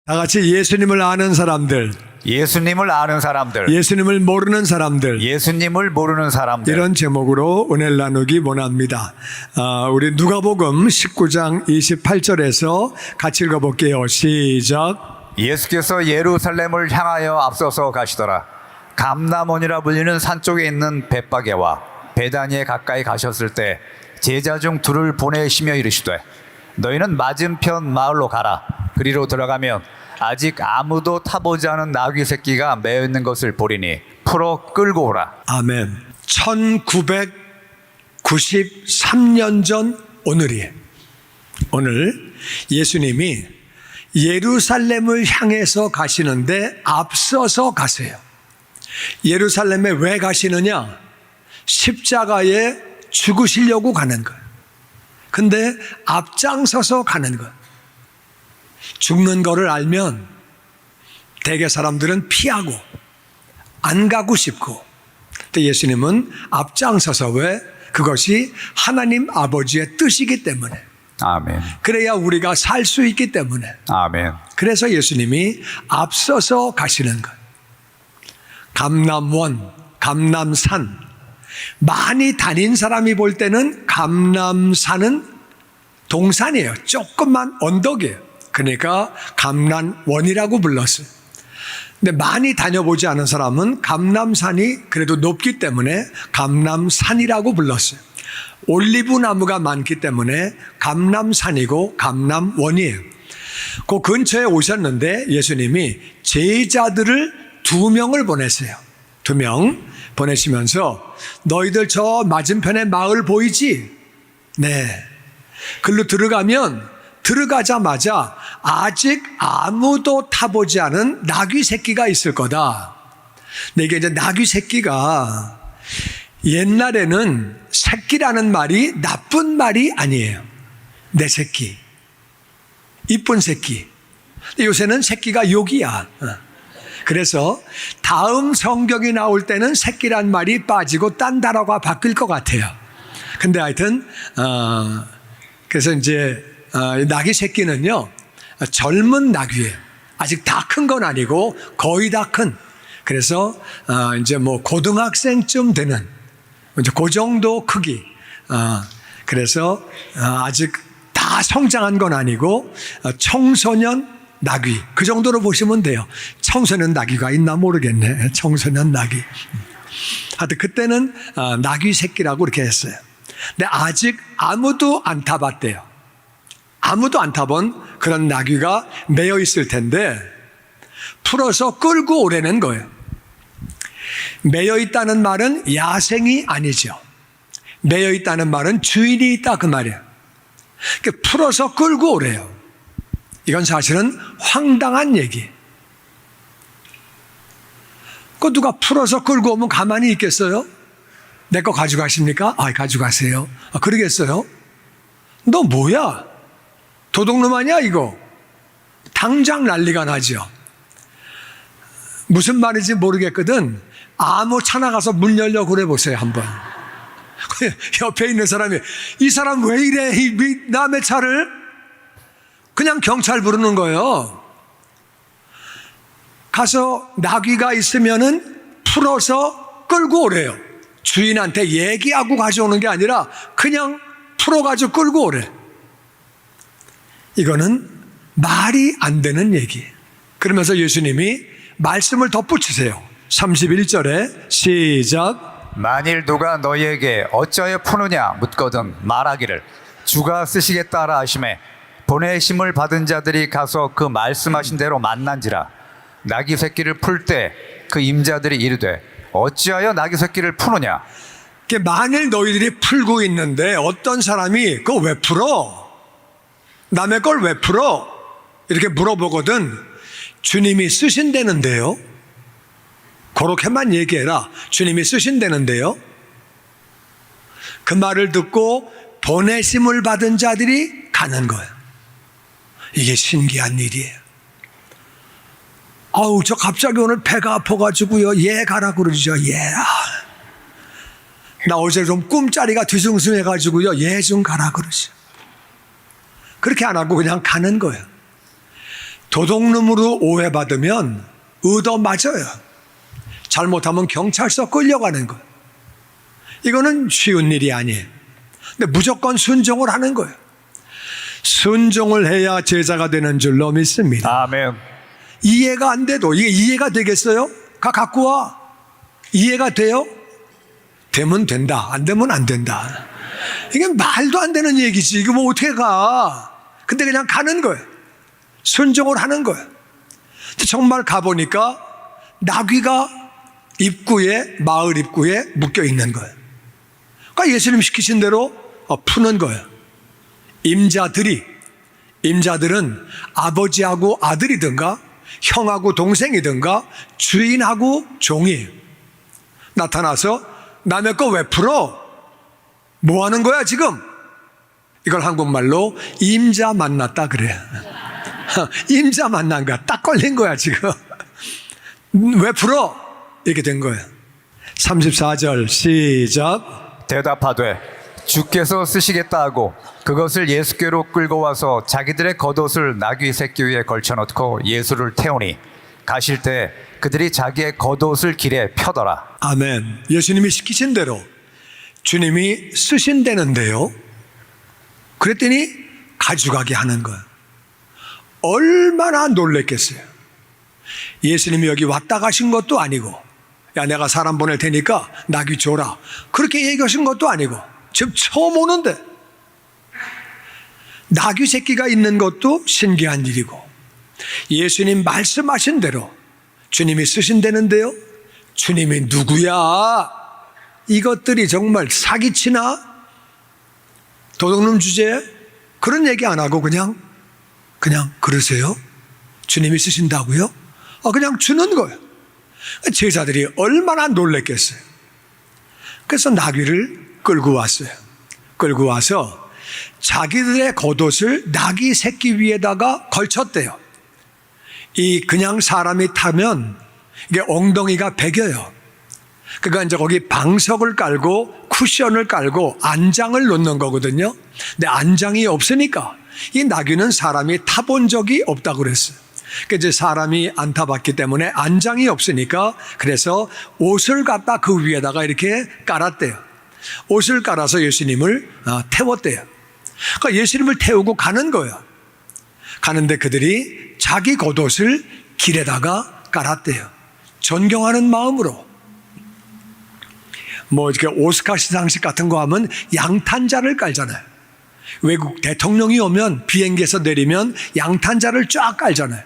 다 같이 예수님을 아는 사람들, 예수님을 아는 사람들, 예수님을 모르는 사람들, 예수님을 모르는 사람들. 이런 제목으로 은혜를 나누기 원합니다. 우리 누가복음 19장 28절에서 같이 읽어볼게요. 시작. 예수께서 예루살렘을 향하여 앞서서 가시더라. 감람원이라 불리는 산 쪽에 있는 벳바게와 베다니에 가까이 가셨을 때 제자 중 둘을 보내시며 이르시되 너희는 맞은편 마을로 가라. 그리로 들어가면 아직 아무도 타보지 않은 나귀 새끼가 매어 있는 것을 보리니 풀어 끌고 오라. 아멘. 1993년 전 오늘이에요. 오늘 예수님이 예루살렘을 향해서 가시는데 앞서서 가세요. 예루살렘에 왜 가시느냐? 십자가에 죽으시려고 가는 거예요. 근데 앞장서서 가는 거예요. 죽는 거를 알면 대개 사람들은 피하고 안 가고 싶고, 근데 예수님은 앞장서서, 왜? 그것이 하나님 아버지의 뜻이기 때문에, 아멘. 그래야 우리가 살 수 있기 때문에, 아멘. 그래서 예수님이 앞서서 가시는 거예요. 감람원, 감람산, 많이 다닌 사람이 볼 때는 감람산은 동산이에요. 조금만 언덕이에요. 그러니까 감람원이라고 불렀어요. 근데 많이 다녀보지 않은 사람은 감람산이 그래도 높기 때문에 감람산이라고 불렀어요. 올리브 나무가 많기 때문에 감람산이고 감람원이에요. 그 근처에 오셨는데 예수님이 제자들을 2명을 보냈어요. 2명 보내시면서 너희들 저 맞은편에 마을 보이지? 네. 글로 들어가자마자 아직 아무도 타보지 않은 나귀 새끼가 있을 거다. 근데 이게 이제 나귀 새끼가 옛날에는 새끼라는 말이 나쁜 말이 아니에요. 내 새끼, 이쁜 새끼. 근데 요새는 새끼가 욕이야. 그래서 다음 성경이 나올 때는 새끼란 말이 빠지고 딴 단어가 바뀔 것 같아요. 근데 하여튼 그래서 이제 나귀 새끼는요, 젊은 나귀예요. 아직 다 큰 건 아니고 거의 다 큰. 그래서 이제 뭐 고등학생쯤 되는 이제 그 정도 크기. 그래서 아직 다 성장한 건 아니고 청소년 나귀, 그 정도로 보시면 돼요. 청소년 나귀가 있나 모르겠네. 청소년 나귀. 하여튼 그때는 나귀 새끼라고 이렇게 했어요. 근데 아직 아무도 안 타봤대요. 아무도 안 타본 그런 나귀가 매여 있을 텐데 풀어서 끌고 오라는 거예요. 매여 있다는 말은 야생이 아니죠. 매여 있다는 말은 주인이 있다, 그 말이에요. 그러니까 풀어서 끌고 오래요. 이건 사실은 황당한 얘기. 그 누가 풀어서 끌고 오면 가만히 있겠어요? 내 거 가져가십니까? 가져가세요. 그러겠어요? 너 뭐야? 도둑놈 아니야 이거? 당장 난리가 나죠. 무슨 말인지 모르겠거든. 아무 차나 가서 문 열려 그래 보세요 한번. 옆에 있는 사람이 이 사람 왜 이래? 이 남의 차를? 그냥 경찰 부르는 거예요. 가서 나귀가 있으면은 풀어서 끌고 오래요. 주인한테 얘기하고 가져오는 게 아니라 그냥 풀어가지고 끌고 오래. 이거는 말이 안 되는 얘기. 그러면서 예수님이 말씀을 덧붙이세요. 31절에 시작. 만일 누가 너희에게 어찌하여 푸느냐 묻거든 말하기를 주가 쓰시겠다라 하심에 보내심을 받은 자들이 가서 그 말씀하신 대로 만난지라. 나귀 새끼를 풀 때 그 임자들이 이르되 어찌하여 나귀 새끼를 푸느냐. 만일 너희들이 풀고 있는데 어떤 사람이 그거 왜 풀어? 남의 걸 왜 풀어? 이렇게 물어보거든. 주님이 쓰신다는데요. 그렇게만 얘기해라. 주님이 쓰신다는데요. 그 말을 듣고 보내심을 받은 자들이 가는 거예요. 이게 신기한 일이에요. 저 갑자기 오늘 배가 아파가지고요. 예 가라 그러죠. 예. 나 어제 좀 꿈자리가 뒤숭숭해가지고요. 예 좀 가라 그러죠. 그렇게 안 하고 그냥 가는 거예요. 도둑놈으로 오해받으면 얻어맞아요. 잘못하면 경찰서 끌려가는 거예요. 이거는 쉬운 일이 아니에요. 근데 무조건 순종을 하는 거예요. 순종을 해야 제자가 되는 줄로 믿습니다. 아멘. 이해가 안 돼도 이게 이해가 되겠어요? 갖고 와. 이해가 돼요? 되면 된다. 안 되면 안 된다. 이게 말도 안 되는 얘기지. 이거 뭐 어떻게 가? 근데 그냥 가는 거예요. 순종을 하는 거예요. 근데 정말 가보니까 나귀가 입구에, 마을 입구에 묶여 있는 거예요. 그러니까 예수님 시키신 대로 푸는 거예요. 임자들은 아버지하고 아들이든가 형하고 동생이든가 주인하고 종이 나타나서 남의 거 왜 풀어? 뭐 하는 거야 지금? 이걸 한국말로 임자 만났다 그래. 임자 만난 거야. 딱 걸린 거야 지금. 왜 풀어? 이렇게 된 거예요. 34절 시작. 대답하되 주께서 쓰시겠다 하고 그것을 예수께로 끌고 와서 자기들의 겉옷을 나귀 새끼 위에 걸쳐놓고 예수를 태우니 가실 때 그들이 자기의 겉옷을 길에 펴더라. 아멘. 예수님이 시키신 대로 주님이 쓰신다는데요. 그랬더니 가져가게 하는 거예요. 얼마나 놀랬겠어요. 예수님이 여기 왔다 가신 것도 아니고, 야 내가 사람 보낼 테니까 나귀 줘라, 그렇게 얘기하신 것도 아니고, 지금 처음 오는데 나귀 새끼가 있는 것도 신기한 일이고, 예수님 말씀하신 대로 주님이 쓰신다는데요. 주님이 누구야? 이것들이 정말 사기치나? 도둑놈 주제에? 그런 얘기 안 하고 그냥 그러세요? 주님이 쓰신다고요? 그냥 주는 거예요. 제자들이 얼마나 놀랬겠어요. 그래서 나귀를 끌고 왔어요. 끌고 와서 자기들의 겉옷을 나귀 새끼 위에다가 걸쳤대요. 이 그냥 사람이 타면 이게 엉덩이가 베겨요. 그러니까 이제 거기 방석을 깔고 쿠션을 깔고 안장을 놓는 거거든요. 근데 안장이 없으니까 이 나귀는 사람이 타본 적이 없다고 그랬어요. 그러니까 이제 사람이 안 타봤기 때문에 안장이 없으니까 그래서 옷을 갖다 그 위에다가 이렇게 깔았대요. 옷을 깔아서 예수님을 태웠대요. 그러니까 예수님을 태우고 가는 거예요. 가는데 그들이 자기 겉옷을 길에다가 깔았대요. 존경하는 마음으로. 뭐 이렇게 오스카 시상식 같은 거 하면 양탄자를 깔잖아요. 외국 대통령이 오면 비행기에서 내리면 양탄자를 쫙 깔잖아요.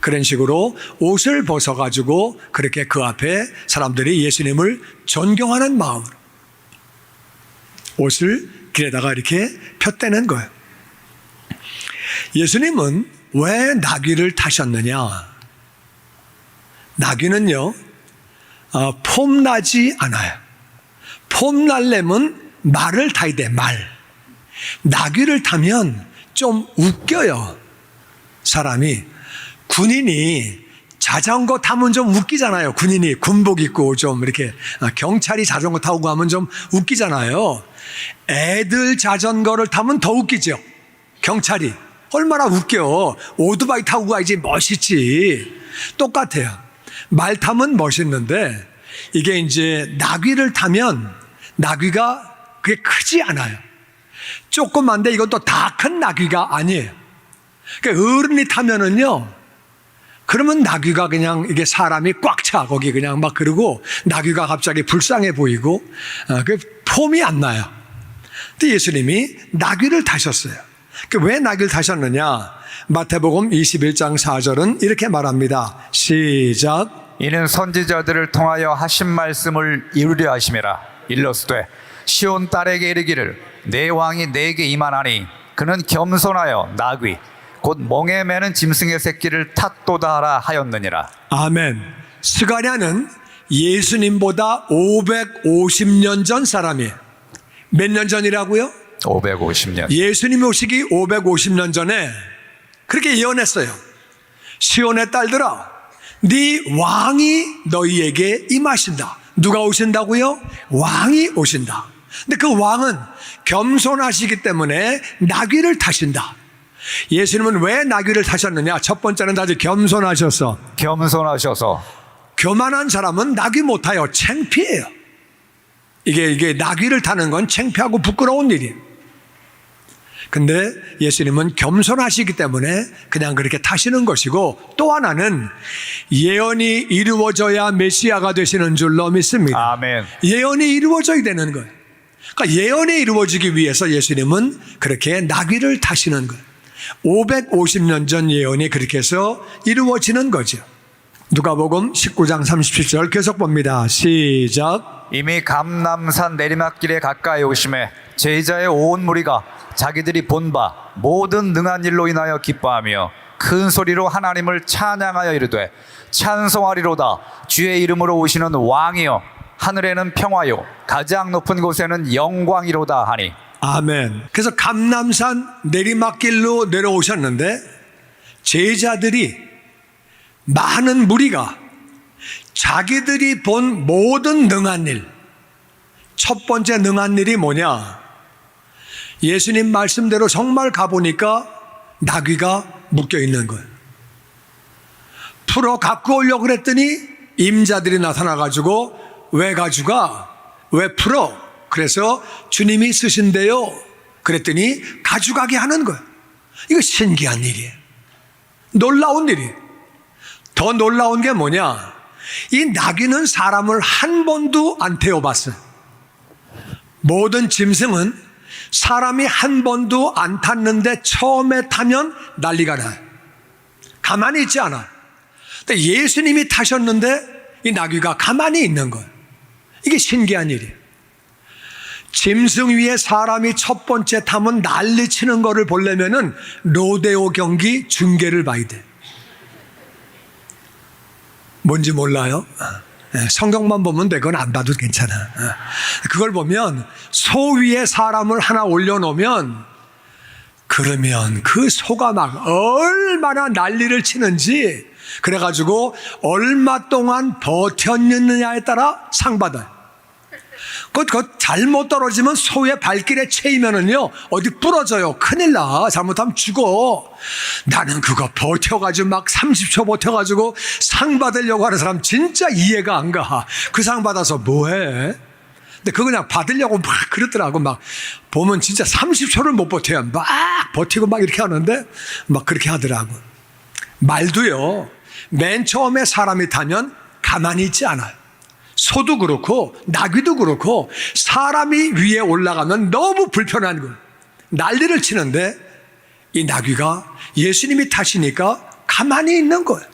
그런 식으로 옷을 벗어가지고 그렇게 그 앞에 사람들이 예수님을 존경하는 마음으로 옷을 길에다가 이렇게 폈다는 거예요. 예수님은 왜 나귀를 타셨느냐? 나귀는요, 폼나지 않아요. 폼날려면 말을 타야 돼, 말. 나귀를 타면 좀 웃겨요, 사람이. 군인이 자전거 타면 좀 웃기잖아요. 군인이 군복 입고 좀 이렇게 경찰이 자전거 타고 가면 좀 웃기잖아요. 애들 자전거를 타면 더 웃기죠. 경찰이. 얼마나 웃겨. 오토바이 타고 가야지 멋있지. 똑같아요. 말 타면 멋있는데 이게 이제 나귀를 타면 나귀가 그게 크지 않아요. 조그만데 이것도 다 큰 나귀가 아니에요. 그러니까 어른이 타면은요, 그러면 나귀가 그냥 이게 사람이 꽉 차. 거기 그냥 막 그러고 나귀가 갑자기 불쌍해 보이고 그 폼이 안 나요. 근데 예수님이 나귀를 타셨어요. 왜 나귀를 타셨느냐? 마태복음 21장 4절은 이렇게 말합니다. 시작. 이는 선지자들을 통하여 하신 말씀을 이루려 하심이라. 일러스되 시온 딸에게 이르기를 내 왕이 내게 임하나니 그는 겸손하여 나귀 곧 멍에 매는 짐승의 새끼를 탓도다 하라 하였느니라. 아멘. 스가랴는 예수님보다 550년 전 사람이에요. 몇 년 전이라고요? 550년. 예수님이 오시기 550년 전에 그렇게 예언했어요. 시온의 딸들아, 네 왕이 너희에게 임하신다. 누가 오신다고요? 왕이 오신다. 근데 그 왕은 겸손하시기 때문에 나귀를 타신다. 예수님은 왜 나귀를 타셨느냐? 첫 번째는 다들 겸손하셔서. 겸손하셔서. 교만한 사람은 나귀 못 타요. 창피해요. 이게 나귀를 타는 건 창피하고 부끄러운 일이에요. 근데 예수님은 겸손하시기 때문에 그냥 그렇게 타시는 것이고, 또 하나는 예언이 이루어져야 메시아가 되시는 줄로 믿습니다. 아멘. 예언이 이루어져야 되는 거예요. 그러니까 예언이 이루어지기 위해서 예수님은 그렇게 나귀를 타시는 거예요. 550년 전 예언이 그렇게 해서 이루어지는 거죠. 누가복음 19장 37절 계속 봅니다. 시작. 이미 감람산 내리막길에 가까이 오심에 제자의 온 무리가 자기들이 본 바 모든 능한 일로 인하여 기뻐하며 큰 소리로 하나님을 찬양하여 이르되 찬송하리로다. 주의 이름으로 오시는 왕이여 하늘에는 평화요 가장 높은 곳에는 영광이로다 하니. 아멘. 그래서 감람산 내리막길로 내려오셨는데 제자들이, 많은 무리가 자기들이 본 모든 능한 일, 첫 번째 능한 일이 뭐냐? 예수님 말씀대로 정말 가보니까 나귀가 묶여 있는 거예요. 풀어 갖고 오려고 그랬더니 임자들이 나타나가지고 왜 가져가? 왜 풀어? 그래서 주님이 쓰신대요. 그랬더니 가져가게 하는 거예요. 이거 신기한 일이에요. 놀라운 일이에요. 더 놀라운 게 뭐냐? 이 나귀는 사람을 한 번도 안 태워봤어요. 모든 짐승은 사람이 한 번도 안 탔는데 처음에 타면 난리가 나요. 가만히 있지 않아요. 근데 예수님이 타셨는데 이 나귀가 가만히 있는 거예요. 이게 신기한 일이에요. 짐승 위에 사람이 첫 번째 타면 난리 치는 거를 보려면은 로데오 경기 중계를 봐야 돼. 뭔지 몰라요? 성경만 보면 돼. 그건 안 봐도 괜찮아. 그걸 보면 소 위에 사람을 하나 올려놓으면, 그러면 그 소가 막 얼마나 난리를 치는지, 그래가지고 얼마 동안 버텼느냐에 따라 상 받아요. 그거 잘못 떨어지면 소의 발길에 채이면은요, 어디 부러져요. 큰일 나. 잘못하면 죽어. 나는 그거 버텨가지고 막 30초 버텨가지고 상 받으려고 하는 사람 진짜 이해가 안 가. 그 상 받아서 뭐해? 근데 그거 그냥 받으려고 막 그러더라고. 막 보면 진짜 30초를 못 버텨요. 막 버티고 막 이렇게 하는데 막 그렇게 하더라고. 말도요, 맨 처음에 사람이 타면 가만히 있지 않아요. 소도 그렇고 나귀도 그렇고 사람이 위에 올라가면 너무 불편한 거예요. 난리를 치는데 이 나귀가 예수님이 타시니까 가만히 있는 거예요.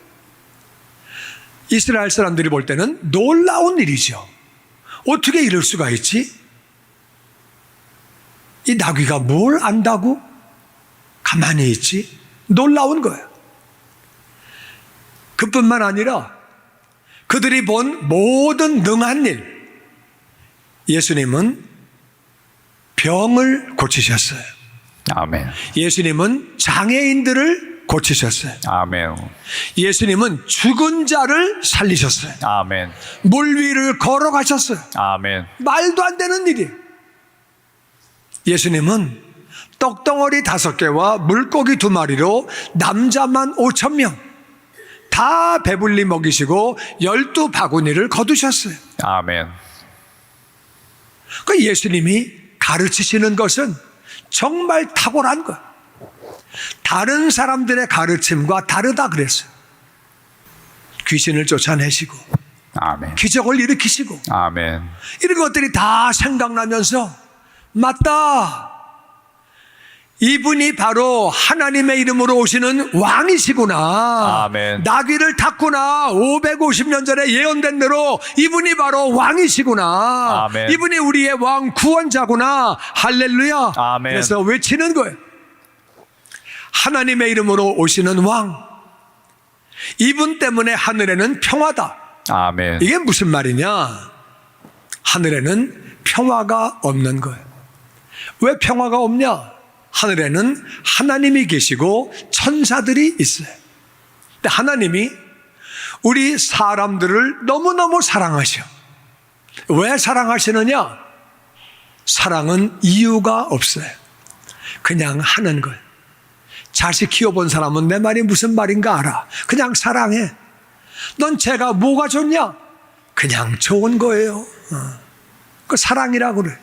이스라엘 사람들이 볼 때는 놀라운 일이죠. 어떻게 이럴 수가 있지? 이 나귀가 뭘 안다고 가만히 있지? 놀라운 거예요. 그뿐만 아니라 그들이 본 모든 능한 일, 예수님은 병을 고치셨어요. 아멘. 예수님은 장애인들을 고치셨어요. 아멘. 예수님은 죽은 자를 살리셨어요. 아멘. 물 위를 걸어가셨어요. 아멘. 말도 안 되는 일이에요. 예수님은 떡덩어리 5개와 물고기 2마리로 남자만 5,000명 다 배불리 먹이시고 12바구니를 거두셨어요. 아멘. 그 예수님이 가르치시는 것은 정말 탁월한 것. 다른 사람들의 가르침과 다르다 그랬어요. 귀신을 쫓아내시고 아멘. 기적을 일으키시고 아멘. 이런 것들이 다 생각나면서, 맞다, 이분이 바로 하나님의 이름으로 오시는 왕이시구나. 아멘. 나귀를 탔구나. 550년 전에 예언된 대로 이분이 바로 왕이시구나. 아멘. 이분이 우리의 왕 구원자구나. 할렐루야. 아멘. 그래서 외치는 거예요. 하나님의 이름으로 오시는 왕. 이분 때문에 하늘에는 평화다. 아멘. 이게 무슨 말이냐? 하늘에는 평화가 없는 거예요. 왜 평화가 없냐? 하늘에는 하나님이 계시고 천사들이 있어요. 근데 하나님이 우리 사람들을 너무너무 사랑하셔. 왜 사랑하시느냐? 사랑은 이유가 없어요. 그냥 하는 거예요. 자식 키워본 사람은 내 말이 무슨 말인가 알아. 그냥 사랑해. 넌 제가 뭐가 좋냐? 그냥 좋은 거예요. 그 사랑이라고 그래.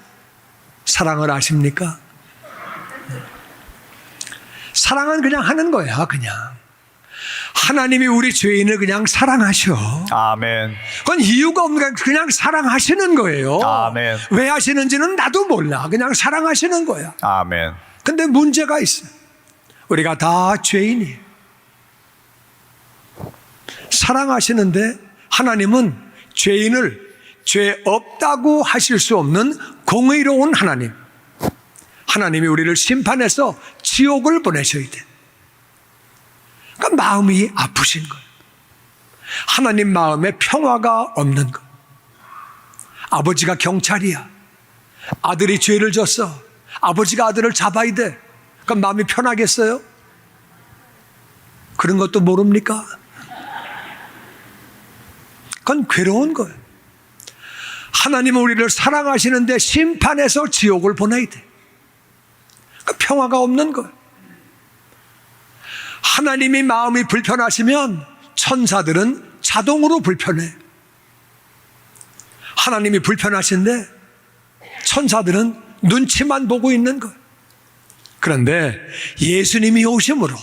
사랑을 아십니까? 사랑은 그냥 하는 거야. 그냥 하나님이 우리 죄인을 그냥 사랑하셔. 아멘. 그건 이유가 없는 거야. 그냥 사랑하시는 거예요. 아멘. 왜 하시는지는 나도 몰라. 그냥 사랑하시는 거야. 아멘. 근데 문제가 있어. 우리가 다 죄인이에요. 사랑하시는데 하나님은 죄인을 죄 없다고 하실 수 없는 공의로운 하나님. 하나님이 우리를 심판해서 지옥을 보내셔야 돼. 그러니까 마음이 아프신 거예요. 하나님 마음에 평화가 없는 거. 아버지가 경찰이야. 아들이 죄를 졌어. 아버지가 아들을 잡아야 돼. 그럼 마음이 편하겠어요? 그런 것도 모릅니까? 그건 괴로운 거예요. 하나님은 우리를 사랑하시는데 심판해서 지옥을 보내야 돼. 그러니까 평화가 없는 거예요. 하나님이 마음이 불편하시면 천사들은 자동으로 불편해. 하나님이 불편하신데 천사들은 눈치만 보고 있는 거예요. 그런데 예수님이 오심으로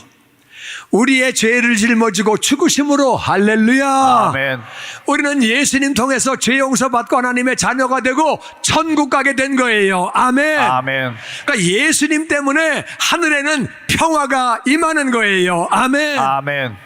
우리의 죄를 짊어지고 죽으심으로 할렐루야. 아멘. 우리는 예수님 통해서 죄 용서받고 하나님의 자녀가 되고 천국 가게 된 거예요. 아멘. 아멘. 그러니까 예수님 때문에 하늘에는 평화가 임하는 거예요. 아멘. 아멘.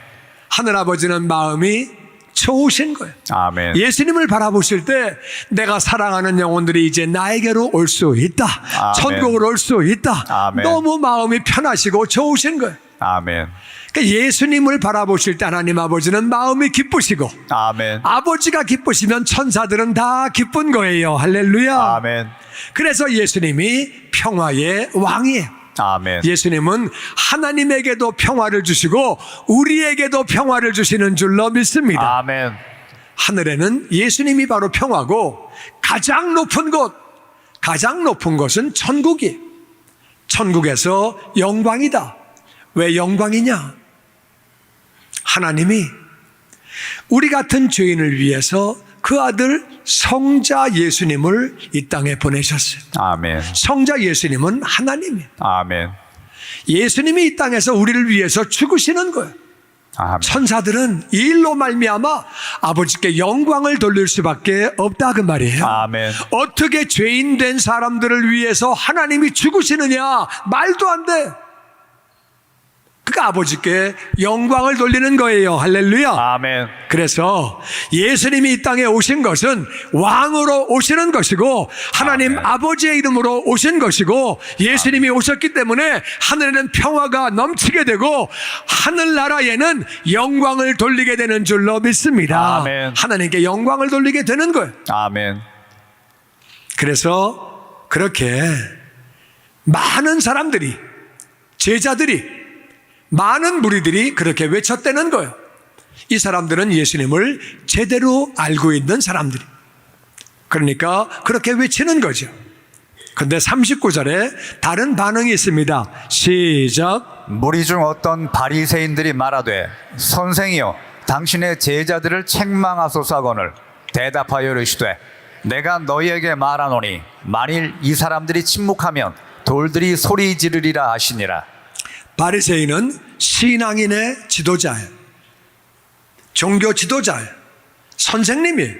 하늘아버지는 마음이 좋으신 거예요. 아멘. 예수님을 바라보실 때 내가 사랑하는 영혼들이 이제 나에게로 올 수 있다. 아멘. 천국으로 올 수 있다. 아멘. 너무 마음이 편하시고 좋으신 거예요. 아멘. 그러니까 예수님을 바라보실 때 하나님 아버지는 마음이 기쁘시고 아멘. 아버지가 기쁘시면 천사들은 다 기쁜 거예요. 할렐루야. 아멘. 그래서 예수님이 평화의 왕이에요. 아멘. 예수님은 하나님에게도 평화를 주시고 우리에게도 평화를 주시는 줄로 믿습니다. 아멘. 하늘에는 예수님이 바로 평화고 가장 높은 곳은 천국이에요. 천국에서 영광이다. 왜 영광이냐? 하나님이 우리 같은 죄인을 위해서 그 아들 성자 예수님을 이 땅에 보내셨어요. 아멘. 성자 예수님은 하나님이에요. 아멘. 예수님이 이 땅에서 우리를 위해서 죽으시는 거예요. 아멘. 천사들은 이 일로 말미암아 아버지께 영광을 돌릴 수밖에 없다 그 말이에요. 아멘. 어떻게 죄인 된 사람들을 위해서 하나님이 죽으시느냐? 말도 안 돼. 그러니까 아버지께 영광을 돌리는 거예요. 할렐루야. 아멘. 그래서 예수님이 이 땅에 오신 것은 왕으로 오시는 것이고 하나님 아멘. 아버지의 이름으로 오신 것이고 예수님이 오셨기 때문에 하늘에는 평화가 넘치게 되고 하늘나라에는 영광을 돌리게 되는 줄로 믿습니다. 아멘. 하나님께 영광을 돌리게 되는 거예요. 아멘. 그래서 그렇게 많은 사람들이, 제자들이, 많은 무리들이 그렇게 외쳤다는 거예요. 이 사람들은 예수님을 제대로 알고 있는 사람들이. 그러니까 그렇게 외치는 거죠. 그런데 39절에 다른 반응이 있습니다. 시작. 무리 중 어떤 바리새인들이 말하되 선생이여 당신의 제자들을 책망하소서 하거늘 대답하여 이르시되 내가 너희에게 말하노니 만일 이 사람들이 침묵하면 돌들이 소리 지르리라 하시니라. 바리새인은 신앙인의 지도자예요. 종교 지도자예요. 선생님이에요.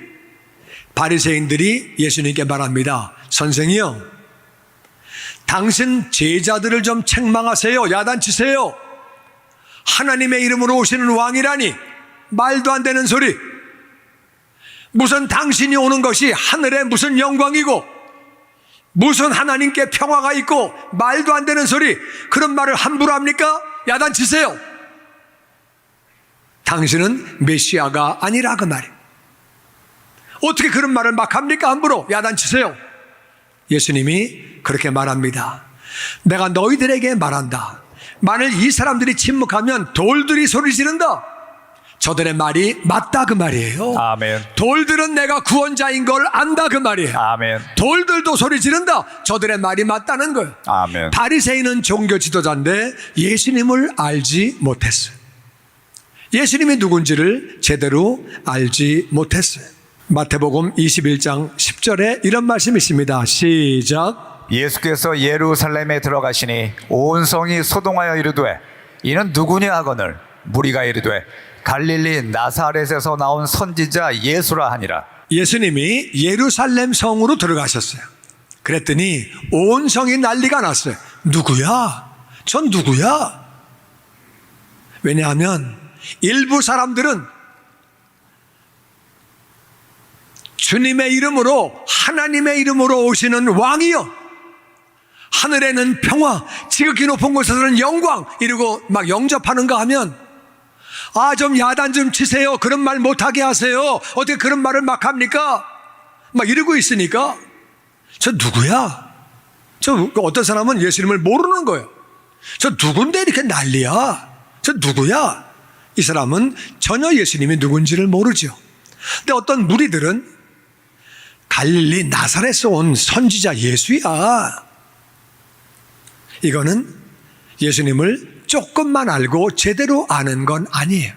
바리새인들이 예수님께 말합니다. 선생이요, 당신 제자들을 좀 책망하세요. 야단치세요. 하나님의 이름으로 오시는 왕이라니 말도 안 되는 소리. 무슨 당신이 오는 것이 하늘에 무슨 영광이고 무슨 하나님께 평화가 있고 말도 안 되는 소리. 그런 말을 함부로 합니까? 야단치세요. 당신은 메시아가 아니라 그 말이에요. 어떻게 그런 말을 막 합니까? 함부로 야단치세요. 예수님이 그렇게 말합니다. 내가 너희들에게 말한다. 만일 이 사람들이 침묵하면 돌들이 소리 지른다. 저들의 말이 맞다 그 말이에요. 아멘. 돌들은 내가 구원자인 걸 안다 그 말이에요. 아멘. 돌들도 소리 지른다. 저들의 말이 맞다는 거예요. 아멘. 바리새인은 종교 지도자인데 예수님을 알지 못했어요. 예수님이 누군지를 제대로 알지 못했어요. 마태복음 21장 10절에 이런 말씀이 있습니다. 시작. 예수께서 예루살렘에 들어가시니 온 성이 소동하여 이르되 이는 누구냐 하거늘 무리가 이르되 갈릴리 나사렛에서 나온 선지자 예수라 하니라. 예수님이 예루살렘 성으로 들어가셨어요. 그랬더니 온 성이 난리가 났어요. 누구야? 전 누구야? 왜냐하면 일부 사람들은 주님의 이름으로, 하나님의 이름으로 오시는 왕이여, 하늘에는 평화, 지극히 높은 곳에서는 영광, 이러고 막 영접하는가 하면, 아, 좀 야단 좀 치세요. 그런 말 못하게 하세요. 어떻게 그런 말을 막 합니까? 막 이러고 있으니까, 저 누구야? 저 어떤 사람은 예수님을 모르는 거예요. 저 누군데 이렇게 난리야? 저 누구야? 이 사람은 전혀 예수님이 누군지를 모르죠. 근데 어떤 무리들은 갈릴리 나사렛에서 온 선지자 예수야. 이거는 예수님을 조금만 알고 제대로 아는 건 아니에요.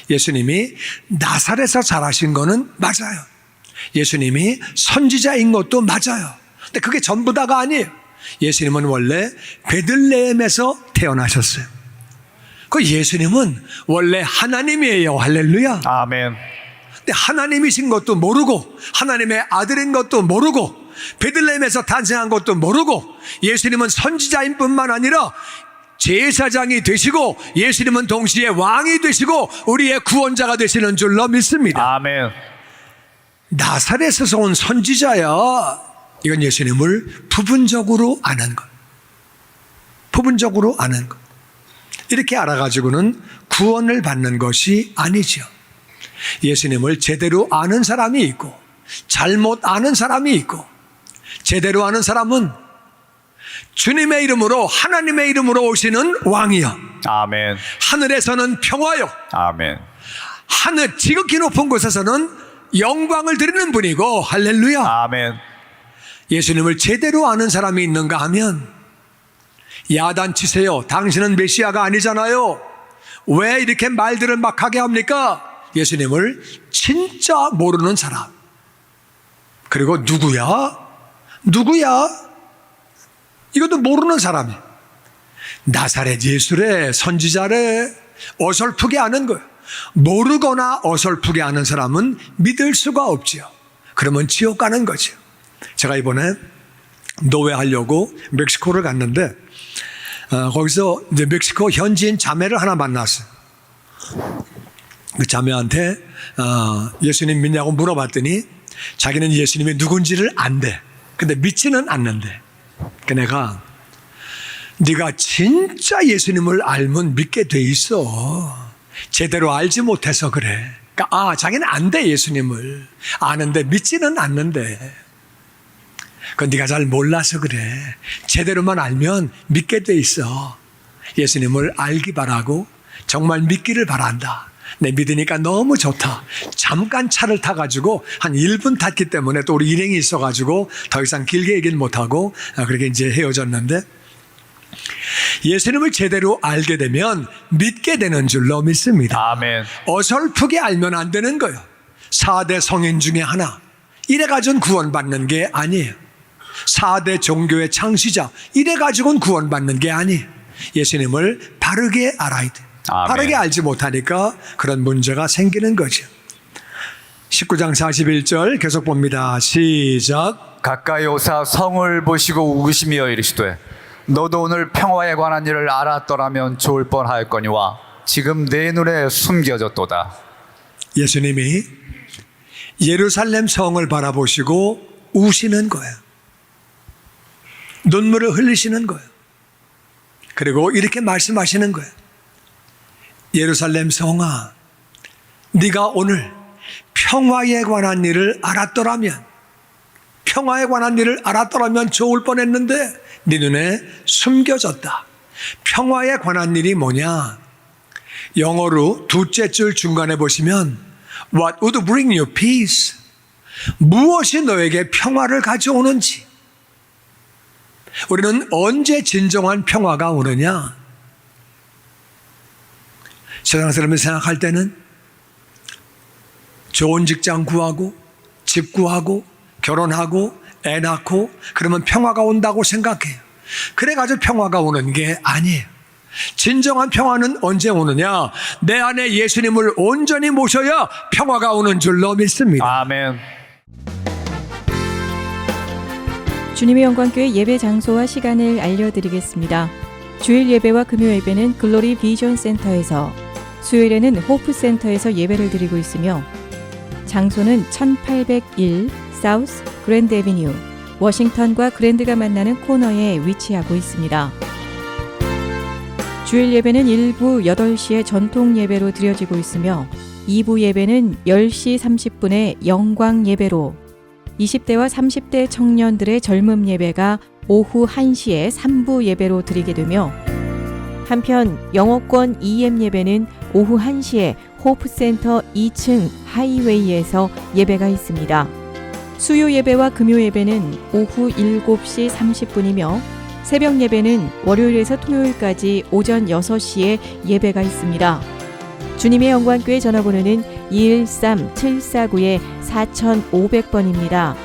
예수님이 나사렛에서 자라신 거는 맞아요. 예수님이 선지자인 것도 맞아요. 근데 그게 전부 다가 아니에요. 예수님은 원래 베들레헴에서 태어나셨어요. 그 예수님은 원래 하나님이에요. 할렐루야. 아멘. 근데 하나님이신 것도 모르고 하나님의 아들인 것도 모르고 베들레헴에서 탄생한 것도 모르고 예수님은 선지자인 뿐만 아니라 제사장이 되시고 예수님은 동시에 왕이 되시고 우리의 구원자가 되시는 줄로 믿습니다. 아멘. 나사렛에서 온 선지자야. 이건 예수님을 부분적으로 아는 것. 부분적으로 아는 것. 이렇게 알아가지고는 구원을 받는 것이 아니죠. 예수님을 제대로 아는 사람이 있고 잘못 아는 사람이 있고, 제대로 아는 사람은 주님의 이름으로, 하나님의 이름으로 오시는 왕이여, 아멘. 하늘에서는 평화요, 아멘. 하늘 지극히 높은 곳에서는 영광을 드리는 분이고, 할렐루야. 아멘. 예수님을 제대로 아는 사람이 있는가 하면, 야단 치세요. 당신은 메시아가 아니잖아요. 왜 이렇게 말들을 막 하게 합니까? 예수님을 진짜 모르는 사람. 그리고 누구야? 누구야? 이것도 모르는 사람이. 나사렛 예수래, 선지자래, 어설프게 아는 거예요. 모르거나 어설프게 아는 사람은 믿을 수가 없지요. 그러면 지옥 가는 거죠. 제가 이번에 노회하려고 멕시코를 갔는데, 거기서 이제 멕시코 현지인 자매를 하나 만났어요. 그 자매한테 예수님 믿냐고 물어봤더니 자기는 예수님이 누군지를 안대. 근데 믿지는 않는데. 그 내가, 네가 진짜 예수님을 알면 믿게 돼 있어. 제대로 알지 못해서 그래. 그러니까 자기는 안돼. 예수님을 아는데 믿지는 않는데. 그건 네가 잘 몰라서 그래. 제대로만 알면 믿게 돼 있어. 예수님을 알기 바라고 정말 믿기를 바란다. 내 믿으니까 너무 좋다. 잠깐 차를 타가지고 한 1분 탔기 때문에 또 우리 일행이 있어가지고 더 이상 길게 얘기는 못하고 그렇게 이제 헤어졌는데, 예수님을 제대로 알게 되면 믿게 되는 줄로 믿습니다. 아멘. 어설프게 알면 안 되는 거예요. 4대 성인 중에 하나. 이래가지고는 구원받는 게 아니에요. 4대 종교의 창시자. 이래가지고는 구원받는 게 아니에요. 예수님을 바르게 알아야 돼. 아멘. 바르게 알지 못하니까 그런 문제가 생기는 거죠. 19장 41절 계속 봅니다. 시작. 가까이 오사 성을 보시고 우시며 이르시되 너도 오늘 평화에 관한 일을 알았더라면 좋을 뻔하였거니와 지금 내 눈에 숨겨졌도다. 예수님이 예루살렘 성을 바라보시고 우시는 거예요. 눈물을 흘리시는 거예요. 그리고 이렇게 말씀하시는 거예요. 예루살렘 성아, 네가 오늘 평화에 관한 일을 알았더라면, 평화에 관한 일을 알았더라면 좋을 뻔했는데 네 눈에 숨겨졌다. 평화에 관한 일이 뭐냐? 영어로 둘째 줄 중간에 보시면 What would bring you peace? 무엇이 너에게 평화를 가져오는지. 우리는 언제 진정한 평화가 오느냐? 세상 사람이 생각할 때는 좋은 직장 구하고 집 구하고 결혼하고 애 낳고 그러면 평화가 온다고 생각해요. 그래가지고 평화가 오는 게 아니에요. 진정한 평화는 언제 오느냐? 내 안에 예수님을 온전히 모셔야 평화가 오는 줄로 믿습니다. 아멘. 주님의 영광교회 예배 장소와 시간을 알려드리겠습니다. 주일 예배와 금요 예배는 글로리 비전 센터에서, 수요일에는 호프 센터에서 예배를 드리고 있으며 장소는 1801 사우스 그랜드 애비뉴 워싱턴과 그랜드가 만나는 코너에 위치하고 있습니다. 주일 예배는 1부 8시에 전통 예배로 드려지고 있으며 2부 예배는 10시 30분에 영광 예배로, 20대와 30대 청년들의 젊음 예배가 오후 1시에 3부 예배로 드리게 되며, 한편 영어권 EM 예배는 오후 1시에 호프센터 2층 하이웨이에서 예배가 있습니다. 수요 예배와 금요 예배는 오후 7시 30분이며 새벽 예배는 월요일에서 토요일까지 오전 6시에 예배가 있습니다. 주님의 영광교회 전화번호는 213-749-4500번입니다.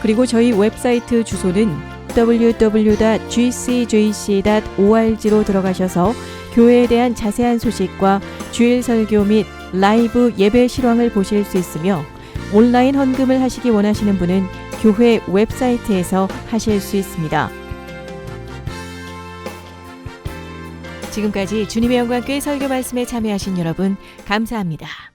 그리고 저희 웹사이트 주소는 www.gcjc.org로 들어가셔서 교회에 대한 자세한 소식과 주일 설교 및 라이브 예배 실황을 보실 수 있으며, 온라인 헌금을 하시기 원하시는 분은 교회 웹사이트에서 하실 수 있습니다. 지금까지 주님의 영광교회 설교 말씀에 참여하신 여러분 감사합니다.